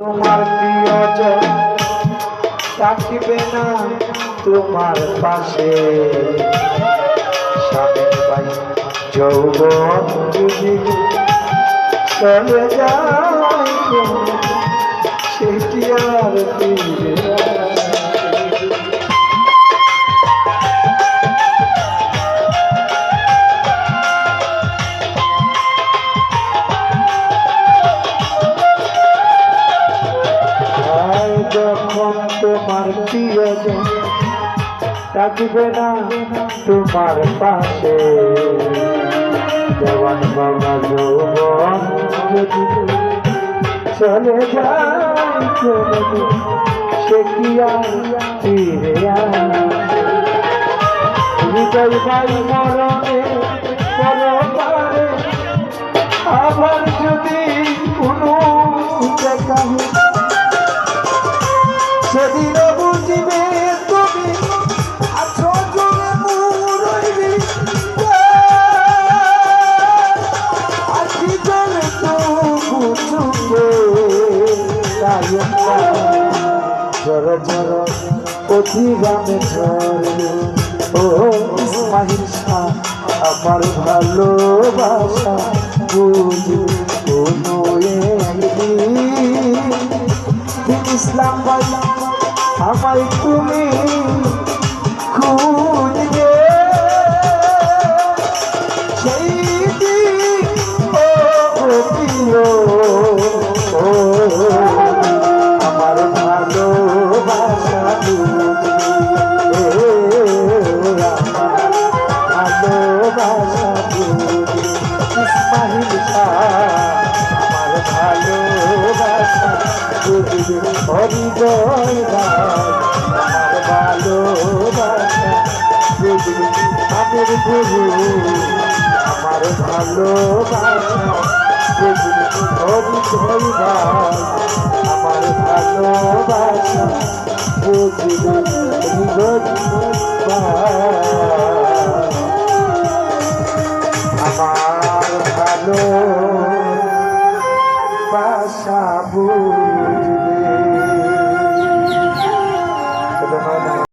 তোমার প্রিয়জন থাকিবে না তোমার পাশে, স্বামীর ভাই যৌবন যদি চলে যায় সেটি আর ফিরে যখন তোমার প্রিয়জন থাকবে না তোমার পাশে, জওয়ান বাবা যৌবন যদি চলে যায় সে কি আর ফিরে হৃদয় ভাই মরণে পরপারে আবার যদি কোনো দেখা সেদিন বুঝিবে তুমি আছো জুড়ে মুরইবি আছি জলে তো বুঝবে ঝর ঝর অধিগামে ঝরে ও ইসমাইল শাহ আমার ভালোবাসা বুঝি কোনো একদিন ইসলাম ভাই আমায় তুমি খুঁজবে সেই দিন ও প্রিয় আমার ভালোবাসা বুঝবে, আমার ভালোবাসা বুঝবে ইসমাইল শাহ আমার ভালোবাসা বুঝবে হৃদয় আমার ভালোবাসা বুঝবে আমের গুরু আমার ভালোবাসা বুঝবে হৃদয় আমার ভালোবাসা বুঝবে হৃদয় আমার ভালো